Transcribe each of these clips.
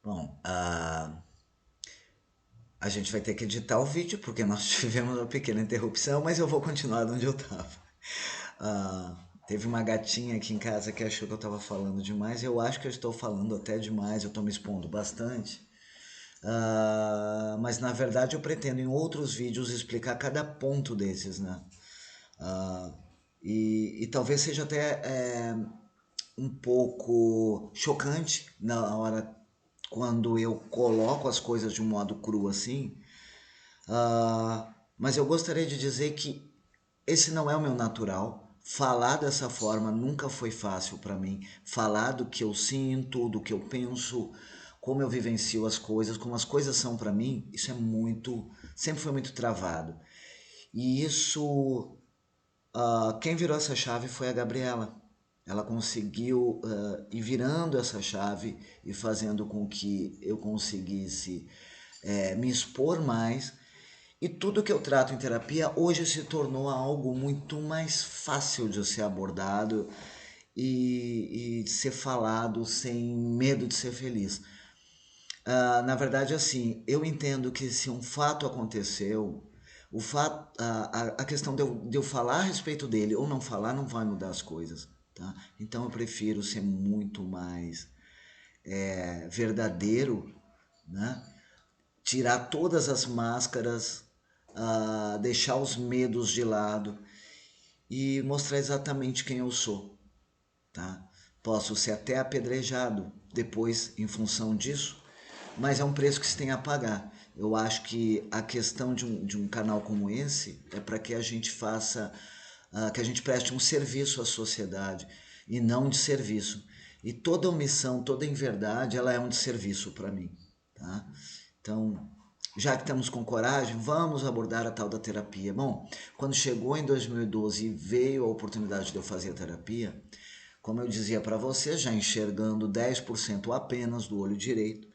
Bom, a gente vai ter que editar o vídeo porque nós tivemos uma pequena interrupção, mas eu vou continuar de onde eu estava. Teve uma gatinha aqui em casa que achou que eu estava falando demais. Eu acho que eu estou falando até demais, eu estou me expondo bastante. Mas na verdade eu pretendo em outros vídeos explicar cada ponto desses, né? Ah, e talvez seja até um pouco chocante na hora quando eu coloco as coisas de um modo cru assim. Mas eu gostaria de dizer que esse não é o meu natural. Falar dessa forma nunca foi fácil para mim. Falar do que eu sinto, do que eu penso, como eu vivencio as coisas, como as coisas são para mim, isso é muito, sempre foi muito travado. E isso, quem virou essa chave foi a Gabriela. Ela conseguiu ir virando essa chave e fazendo com que eu conseguisse me expor mais. E tudo que eu trato em terapia hoje se tornou algo muito mais fácil de ser abordado e de ser falado sem medo de ser feliz. Na verdade, assim, eu entendo que se um fato aconteceu, o fato, a questão de eu falar a respeito dele ou não falar não vai mudar as coisas, tá? Então eu prefiro ser muito mais verdadeiro, né? Tirar todas as máscaras, deixar os medos de lado e mostrar exatamente quem eu sou, tá? Posso ser até apedrejado depois em função disso, mas é um preço que se tem a pagar. Eu acho que a questão de um canal como esse é para que a gente faça, que a gente preste um serviço à sociedade e não de serviço. E toda omissão, toda inverdade, ela é um desserviço para mim, tá? Então, já que estamos com coragem, vamos abordar a tal da terapia. Bom, quando chegou em 2012 e veio a oportunidade de eu fazer a terapia, como eu dizia para você, já enxergando 10% apenas do olho direito,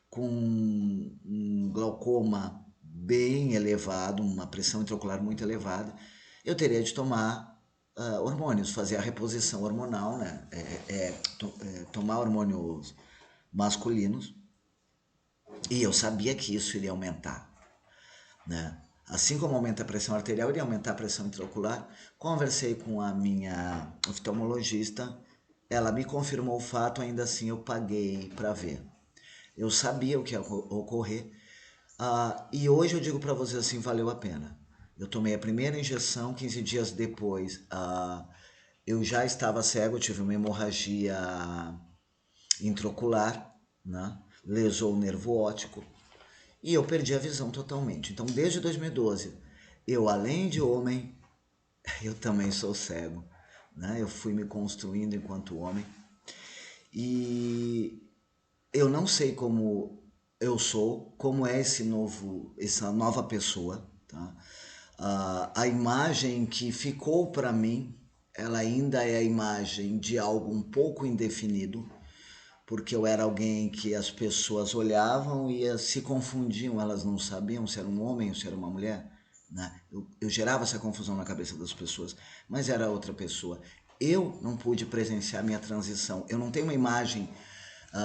com um glaucoma bem elevado, uma pressão intraocular muito elevada, eu teria de tomar hormônios, fazer a reposição hormonal, né? Tomar hormônios masculinos, e eu sabia que isso iria aumentar, né? Assim como aumenta a pressão arterial, iria aumentar a pressão intraocular. Conversei com a minha oftalmologista, ela me confirmou o fato, ainda assim eu paguei para ver. Eu sabia o que ia ocorrer, e hoje eu digo para vocês assim, valeu a pena. Eu tomei a primeira injeção, 15 dias depois, eu já estava cego, tive uma hemorragia intraocular, né? Lesou o nervo óptico e eu perdi a visão totalmente. Então, desde 2012, eu, além de homem, eu também sou cego, né? Eu fui me construindo enquanto homem e eu não sei como eu sou, como é essa nova pessoa, tá? A imagem que ficou para mim, ela ainda é a imagem de algo um pouco indefinido, porque eu era alguém que as pessoas olhavam e se confundiam, elas não sabiam se era um homem ou se era uma mulher, né? Eu gerava essa confusão na cabeça das pessoas, mas era outra pessoa. Eu não pude presenciar minha transição, eu não tenho uma imagem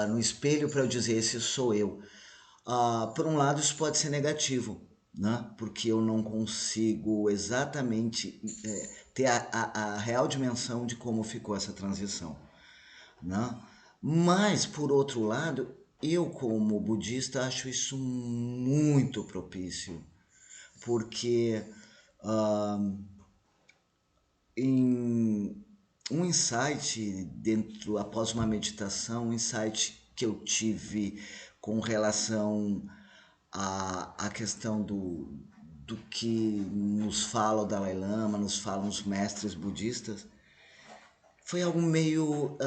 no espelho para eu dizer esse sou eu. Por um lado, isso pode ser negativo, né? Porque eu não consigo exatamente ter a real dimensão de como ficou essa transição, né? Mas, por outro lado, eu, como budista, acho isso muito propício, porque ah, em um insight dentro, após uma meditação, um insight que eu tive com relação à questão do que nos fala o Dalai Lama, nos falam os mestres budistas, foi algo meio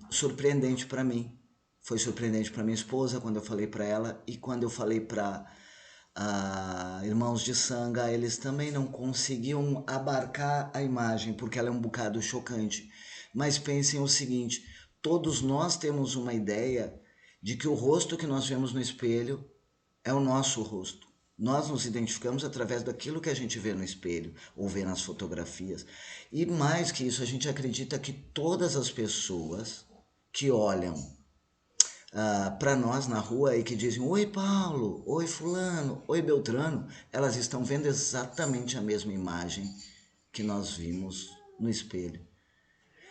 surpreendente para mim. Foi surpreendente para minha esposa quando eu falei para ela e quando eu falei para irmãos de Sangha, eles também não conseguiam abarcar a imagem porque ela é um bocado chocante. Mas pensem o seguinte: todos nós temos uma ideia de que o rosto que nós vemos no espelho é o nosso rosto. Nós nos identificamos através daquilo que a gente vê no espelho ou vê nas fotografias. E mais que isso, a gente acredita que todas as pessoas que olham para nós na rua e que dizem: oi Paulo, oi fulano, oi Beltrano, elas estão vendo exatamente a mesma imagem que nós vimos no espelho.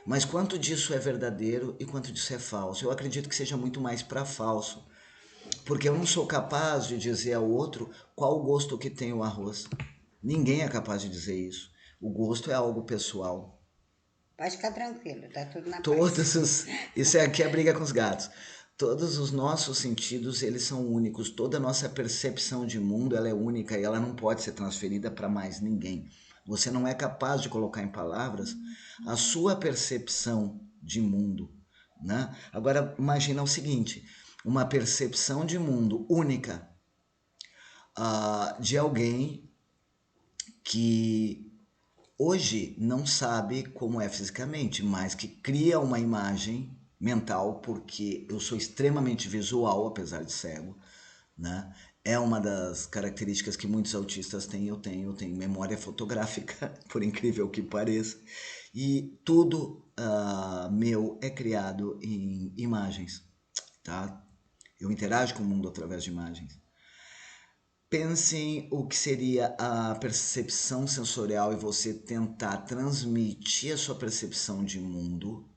Mas quanto disso é verdadeiro e quanto disso é falso? Eu acredito que seja muito mais para falso, porque eu não sou capaz de dizer ao outro qual o gosto que tem o arroz. Ninguém é capaz de dizer isso. O gosto é algo pessoal. Pode ficar tranquilo, tá tudo na paz. Todos os, isso é aqui a briga com os gatos. Todos os nossos sentidos, eles são únicos. Toda a nossa percepção de mundo, ela é única e ela não pode ser transferida para mais ninguém. Você não é capaz de colocar em palavras a sua percepção de mundo, né? Agora imagina o seguinte, uma percepção de mundo única, de alguém que hoje não sabe como é fisicamente, mas que cria uma imagem mental, porque eu sou extremamente visual, apesar de cego, né? É uma das características que muitos autistas têm, eu tenho memória fotográfica, por incrível que pareça, e tudo meu é criado em imagens, tá? Eu interajo com o mundo através de imagens. Pensem o que seria a percepção sensorial e você tentar transmitir a sua percepção de mundo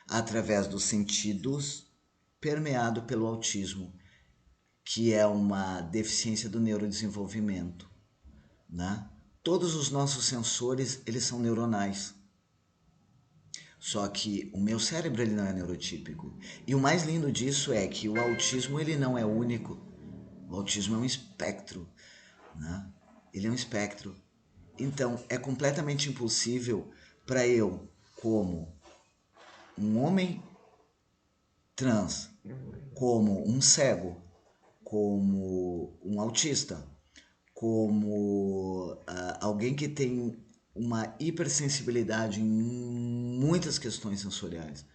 através dos sentidos, permeado pelo autismo, que é uma deficiência do neurodesenvolvimento, né? Todos os nossos sensores, eles são neuronais. Só que o meu cérebro ele não é neurotípico. E o mais lindo disso é que o autismo ele não é único. O autismo é um espectro, né? Ele é um espectro. Então, é completamente impossível para eu, como um homem trans, como um cego, como um autista, como alguém que tem uma hipersensibilidade em muitas questões sensoriais,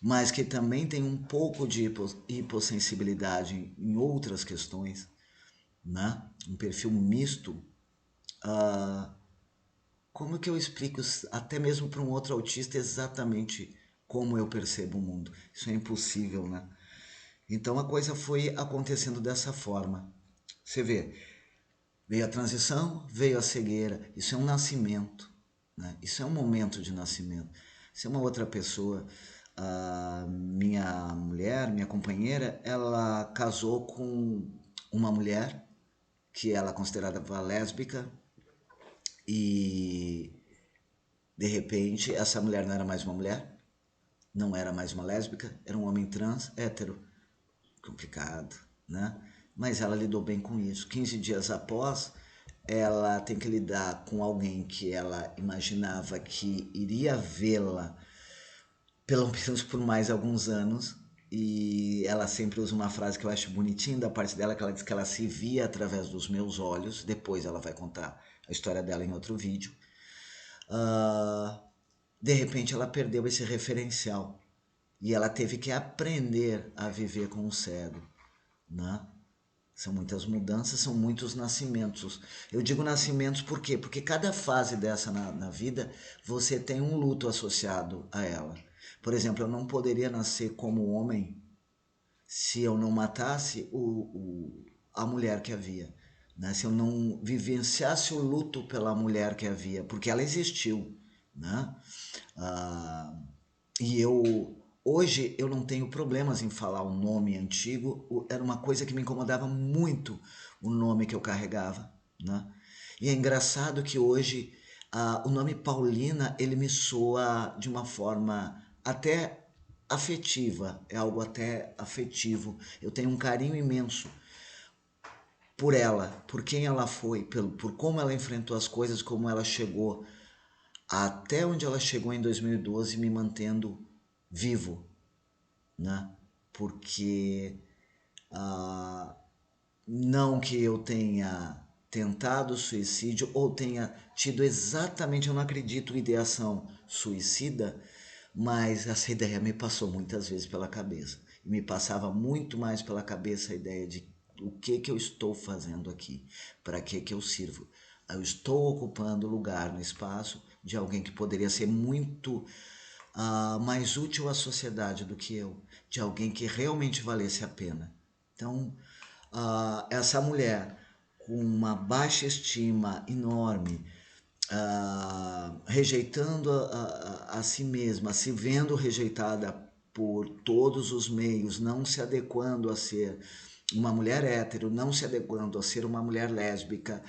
mas que também tem um pouco de hipossensibilidade em outras questões, né? Um perfil misto. Como que eu explico até mesmo para um outro autista exatamente como eu percebo o mundo? Isso é impossível, né? Então a coisa foi acontecendo dessa forma. Você vê, veio a transição, veio a cegueira. Isso é um nascimento, né? Isso é um momento de nascimento. Se é uma outra pessoa, a minha mulher, minha companheira, ela casou com uma mulher que ela considerava lésbica e de repente essa mulher não era mais uma mulher, não era mais uma lésbica, era um homem trans, hétero. Complicado, né? Mas ela lidou bem com isso. 15 dias após, ela tem que lidar com alguém que ela imaginava que iria vê-la pelo menos por mais alguns anos. E ela sempre usa uma frase que eu acho bonitinha da parte dela, que ela diz que ela se via através dos meus olhos. Depois ela vai contar a história dela em outro vídeo. Ah, de repente ela perdeu esse referencial e ela teve que aprender a viver com o cego, né? São muitas mudanças, são muitos nascimentos. Eu digo nascimentos por quê? Porque cada fase dessa na vida você tem um luto associado a ela. Por exemplo, eu não poderia nascer como homem se eu não matasse a mulher que havia. Né? Se eu não vivenciasse o luto pela mulher que havia, porque ela existiu. Né? Ah, e eu hoje eu não tenho problemas em falar o nome antigo, era uma coisa que me incomodava muito o nome que eu carregava, né? E é engraçado que hoje o nome Paulina ele me soa de uma forma até afetiva, é algo até afetivo. Eu tenho um carinho imenso por ela, por quem ela foi, por como ela enfrentou as coisas, como ela chegou até onde ela chegou em 2012, me mantendo vivo, né? Porque não que eu tenha tentado suicídio ou tenha tido exatamente, eu não acredito em ideação suicida, mas essa ideia me passou muitas vezes pela cabeça. E me passava muito mais pela cabeça a ideia de o que eu estou fazendo aqui, para que eu sirvo. Eu estou ocupando lugar no espaço de alguém que poderia ser muito mais útil à sociedade do que eu. de alguém que realmente valesse a pena. Então, essa mulher com uma baixa estima enorme, rejeitando a si mesma, se vendo rejeitada por todos os meios, não se adequando a ser uma mulher hétero, não se adequando a ser uma mulher lésbica,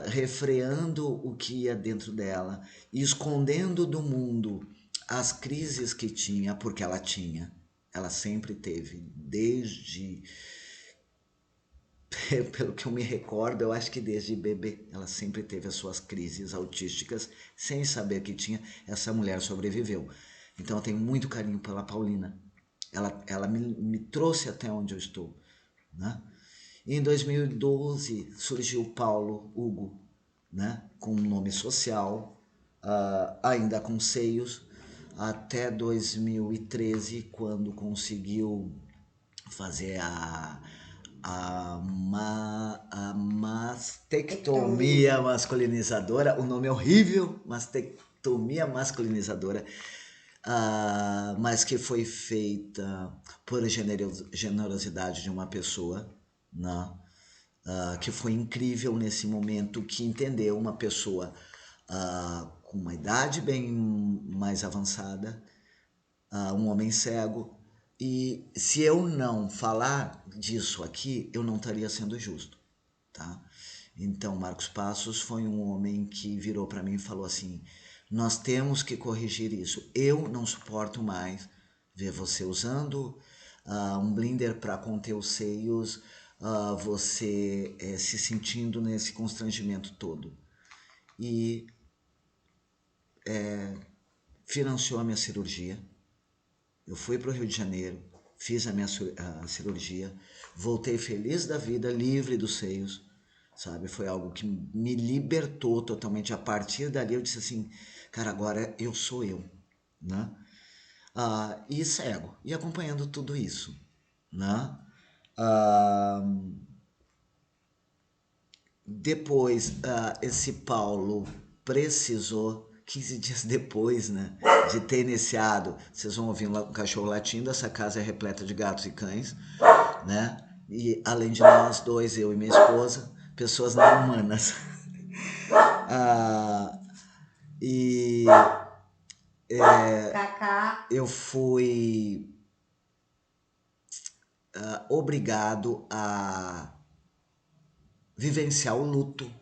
refreando o que ia dentro dela, escondendo do mundo as crises que tinha, porque ela tinha, ela sempre teve, desde, pelo que eu me recordo, eu acho que desde bebê, ela sempre teve as suas crises autísticas, sem saber que tinha. Essa mulher sobreviveu. Então eu tenho muito carinho pela Paulina. Ela me trouxe até onde eu estou, né? E em 2012 surgiu Paulo Hugo, né? Com um nome social, ainda com seios, até 2013, quando conseguiu fazer a mastectomia masculinizadora. O nome é horrível, mastectomia masculinizadora, mas que foi feita por generosidade de uma pessoa, né? Que foi incrível nesse momento, que entendeu uma pessoa com uma idade bem mais avançada, um homem cego. E se eu não falar disso aqui, eu não estaria sendo justo, tá? Então, Marcos Passos foi um homem que virou para mim e falou assim: nós temos que corrigir isso. Eu não suporto mais ver você usando um blinder para conter os seios, você se sentindo nesse constrangimento todo. E financiou a minha cirurgia. Eu fui para o Rio de Janeiro, fiz a minha cirurgia, voltei feliz da vida, livre dos seios, sabe? Foi algo que me libertou totalmente. A partir dali eu disse assim, cara, agora eu sou eu, né? E cego, e acompanhando tudo isso, né? Depois, esse Paulo precisou, 15 dias depois, né, de ter iniciado, vocês vão ouvir um cachorro latindo, essa casa é repleta de gatos e cães, né? E além de nós dois, eu e minha esposa, pessoas não humanas. E eu fui obrigado a vivenciar o luto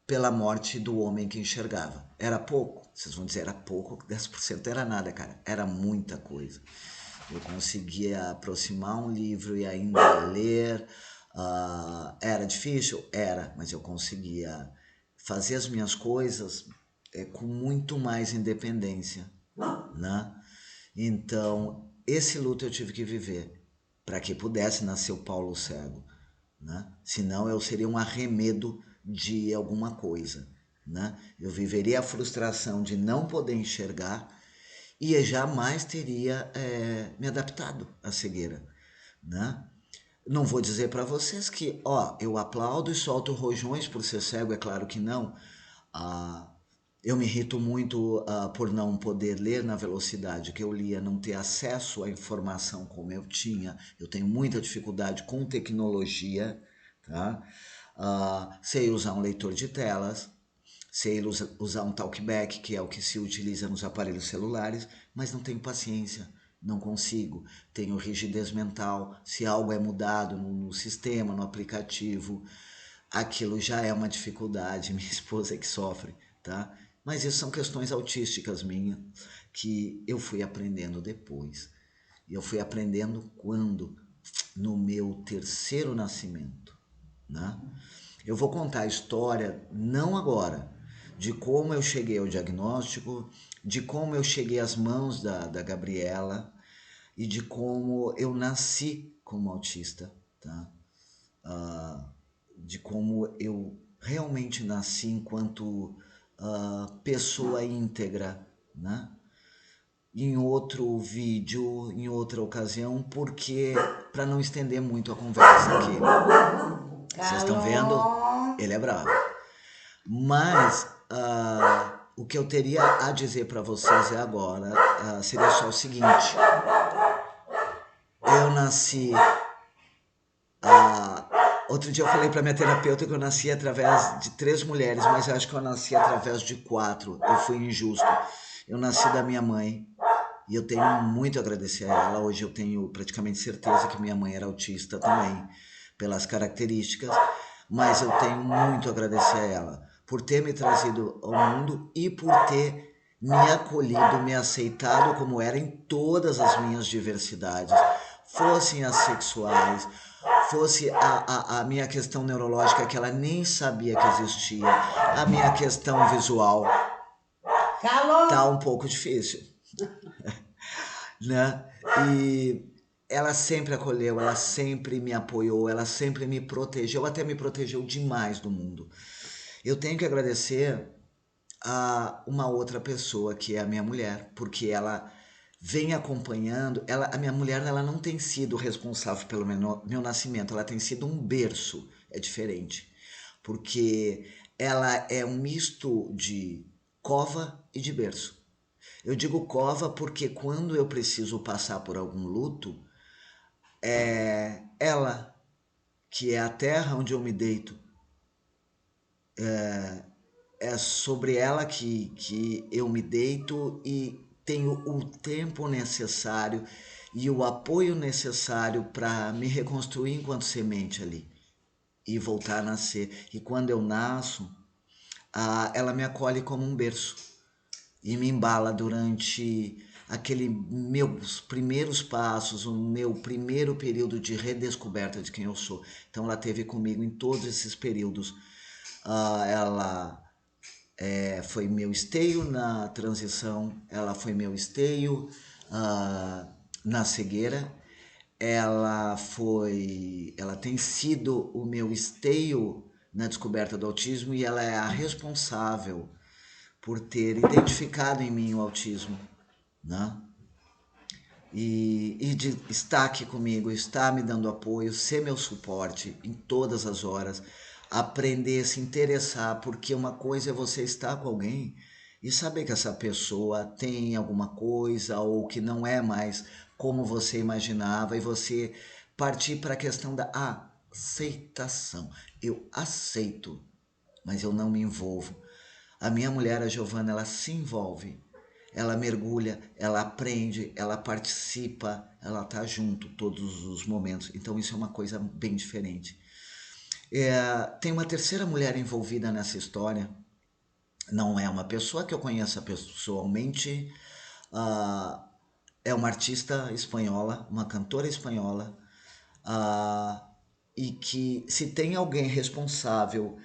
pela morte do homem que enxergava. Era pouco, vocês vão dizer, era pouco, 10% era nada, cara, era muita coisa. Eu conseguia aproximar um livro e ainda ler. Era difícil? Era, mas eu conseguia fazer as minhas coisas com muito mais independência, né? Então, esse luto eu tive que viver para que pudesse nascer o Paulo cego, né? Senão eu seria um arremedo de alguma coisa, né? Eu viveria a frustração de não poder enxergar e eu jamais teria me adaptado à cegueira, né? Não vou dizer para vocês que, eu aplaudo e solto rojões por ser cego, é claro que não. Eu me irrito muito por não poder ler na velocidade que eu lia, não ter acesso à informação como eu tinha. Eu tenho muita dificuldade com tecnologia, tá? Sei usar um leitor de telas, sei usar um talkback, que é o que se utiliza nos aparelhos celulares, mas não tenho paciência, não consigo. Tenho rigidez mental. Se algo é mudado no sistema, no aplicativo, aquilo já é uma dificuldade. Minha esposa é que sofre, tá? Mas isso são questões autísticas minhas que eu fui aprendendo depois. E eu fui aprendendo quando? No meu terceiro nascimento, né? Eu vou contar a história, não agora, de como eu cheguei ao diagnóstico, de como eu cheguei às mãos da Gabriela e de como eu nasci como autista, tá? De como eu realmente nasci enquanto pessoa íntegra, né? Em outro vídeo, em outra ocasião, porque para não estender muito a conversa aqui. Vocês estão vendo? Ele é bravo. Mas o que eu teria a dizer para vocês agora seria só o seguinte. nasci... outro dia eu falei para minha terapeuta que eu nasci através de 3 mulheres, mas eu acho que eu nasci através de 4. Eu fui injusto. Eu nasci da minha mãe e eu tenho muito a agradecer a ela. Hoje eu tenho praticamente certeza que minha mãe era autista também, pelas características, mas eu tenho muito a agradecer a ela por ter me trazido ao mundo e por ter me acolhido, me aceitado como era em todas as minhas diversidades, fossem as sexuais, fosse a minha questão neurológica que ela nem sabia que existia, a minha questão visual. Calou! Tá um pouco difícil, né? E ela sempre acolheu, ela sempre me apoiou, ela sempre me protegeu, até me protegeu demais do mundo. Eu tenho que agradecer a uma outra pessoa, que é a minha mulher, porque ela vem acompanhando. A minha mulher, ela não tem sido responsável pelo meu nascimento, ela tem sido um berço, é diferente, porque ela é um misto de cova e de berço. Eu digo cova porque quando eu preciso passar por algum luto, é ela, que é a terra onde eu me deito, é sobre ela que eu me deito e tenho o tempo necessário e o apoio necessário para me reconstruir enquanto semente ali e voltar a nascer. E quando eu nasço, ela me acolhe como um berço e me embala durante aquele meus primeiros passos, o meu primeiro período de redescoberta de quem eu sou. Então ela teve comigo em todos esses períodos. Ela foi meu esteio na transição, ela foi meu esteio na cegueira, ela tem sido o meu esteio na descoberta do autismo e ela é a responsável por ter identificado em mim o autismo, né? E de estar aqui comigo, estar me dando apoio, ser meu suporte em todas as horas, aprender a se interessar, porque uma coisa é você estar com alguém e saber que essa pessoa tem alguma coisa ou que não é mais como você imaginava e você partir para a questão da aceitação. Eu aceito, mas eu não me envolvo. A minha mulher, a Giovana, ela se envolve, ela mergulha, ela aprende, ela participa, ela tá junto todos os momentos. Então isso é uma coisa bem diferente. Tem uma terceira mulher envolvida nessa história. Não é uma pessoa que eu conheça pessoalmente. É uma artista espanhola, uma cantora espanhola. E que se tem alguém responsável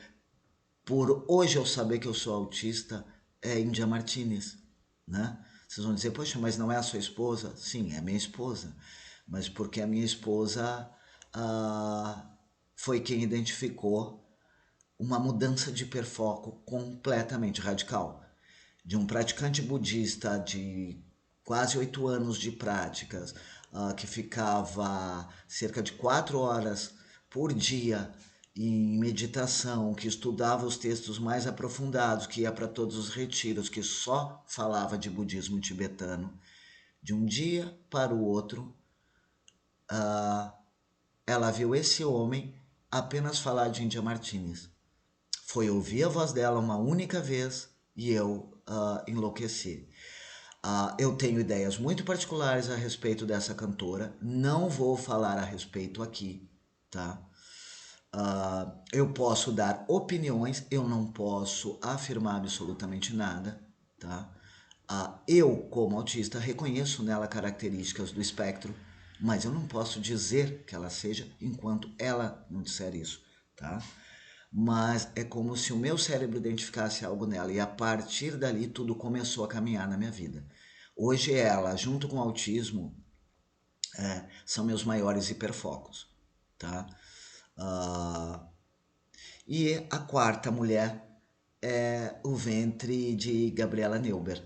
por hoje eu saber que eu sou autista, é Índia Martínez, né? Vocês vão dizer, poxa, mas não é a sua esposa? Sim, é a minha esposa, mas porque a minha esposa foi quem identificou uma mudança de hiperfoco completamente radical. De um praticante budista de quase 8 anos de práticas, que ficava cerca de 4 horas por dia em meditação, que estudava os textos mais aprofundados, que ia para todos os retiros, que só falava de budismo tibetano. De um dia para o outro, ela viu esse homem apenas falar de Índia Martínez. Foi ouvir a voz dela uma única vez e eu enlouqueci. Eu tenho ideias muito particulares a respeito dessa cantora, não vou falar a respeito aqui, tá? Eu posso dar opiniões, eu não posso afirmar absolutamente nada, tá? Eu, como autista, reconheço nela características do espectro, mas eu não posso dizer que ela seja enquanto ela não disser isso, tá? Mas é como se o meu cérebro identificasse algo nela e a partir dali tudo começou a caminhar na minha vida. Hoje ela, junto com o autismo, são meus maiores hiperfocos, tá? E a quarta mulher é o ventre de Gabriela Neuber.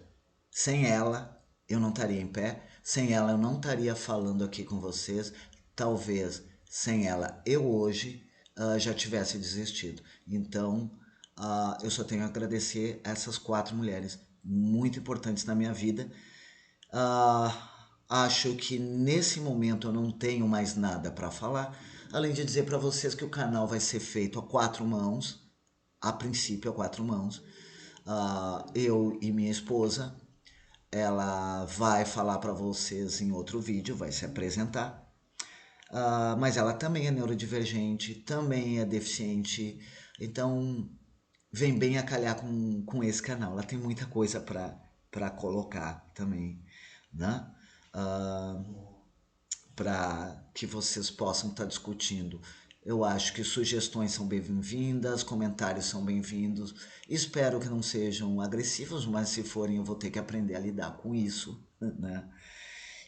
Sem ela, eu não estaria em pé. Sem ela, eu não estaria falando aqui com vocês. Talvez sem ela, eu hoje já tivesse desistido. Então, eu só tenho a agradecer a essas 4 mulheres muito importantes na minha vida. acho que nesse momento eu não tenho mais nada para falar, além de dizer para vocês que o canal vai ser feito a quatro mãos, a princípio a quatro mãos. Eu e minha esposa, ela vai falar para vocês em outro vídeo, vai se apresentar. Mas ela também é neurodivergente, também é deficiente, então vem bem a calhar com esse canal. Ela tem muita coisa para colocar também, né? Para que vocês possam estar discutindo. Eu acho que sugestões são bem-vindas, comentários são bem-vindos. Espero que não sejam agressivos, mas se forem eu vou ter que aprender a lidar com isso, né?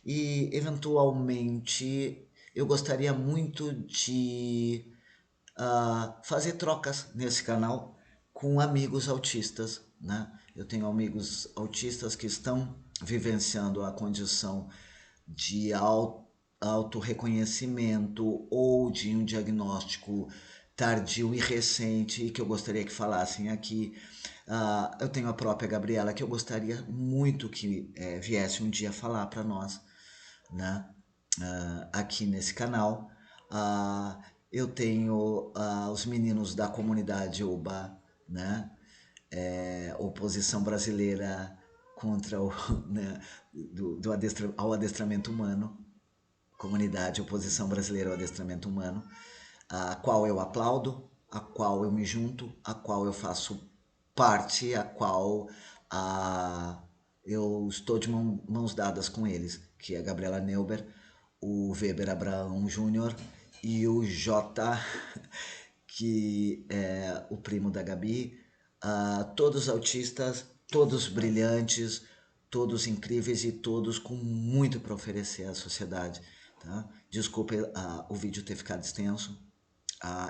E eventualmente eu gostaria muito de fazer trocas nesse canal com amigos autistas, né? Eu tenho amigos autistas que estão vivenciando a condição de autorreconhecimento ou de um diagnóstico tardio e recente e que eu gostaria que falassem aqui. Eu tenho a própria Gabriela que eu gostaria muito que viesse um dia falar para nós, né? Aqui nesse canal. Eu tenho os meninos da comunidade OBA, né? Oposição Brasileira contra o, né, ao adestramento humano, comunidade Oposição Brasileira ao Adestramento Humano, a qual eu aplaudo, a qual eu me junto, a qual eu faço parte, a qual eu estou de mãos dadas com eles, que é a Gabriela Neuber, o Weber Abraão Júnior e o J, que é o primo da Gabi, todos autistas, todos brilhantes, todos incríveis e todos com muito para oferecer à sociedade. Tá? Desculpe o vídeo ter ficado extenso.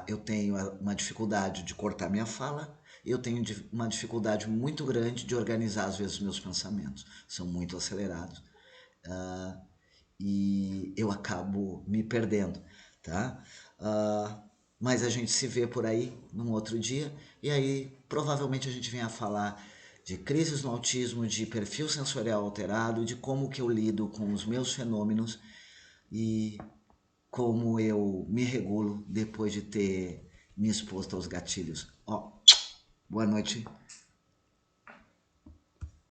Eu tenho uma dificuldade de cortar minha fala, eu tenho uma dificuldade muito grande de organizar às vezes meus pensamentos, são muito acelerados. E eu acabo me perdendo, tá? Mas a gente se vê por aí num outro dia e aí provavelmente a gente venha a falar de crises no autismo, de perfil sensorial alterado, de como que eu lido com os meus fenômenos e como eu me regulo depois de ter me exposto aos gatilhos. Boa noite.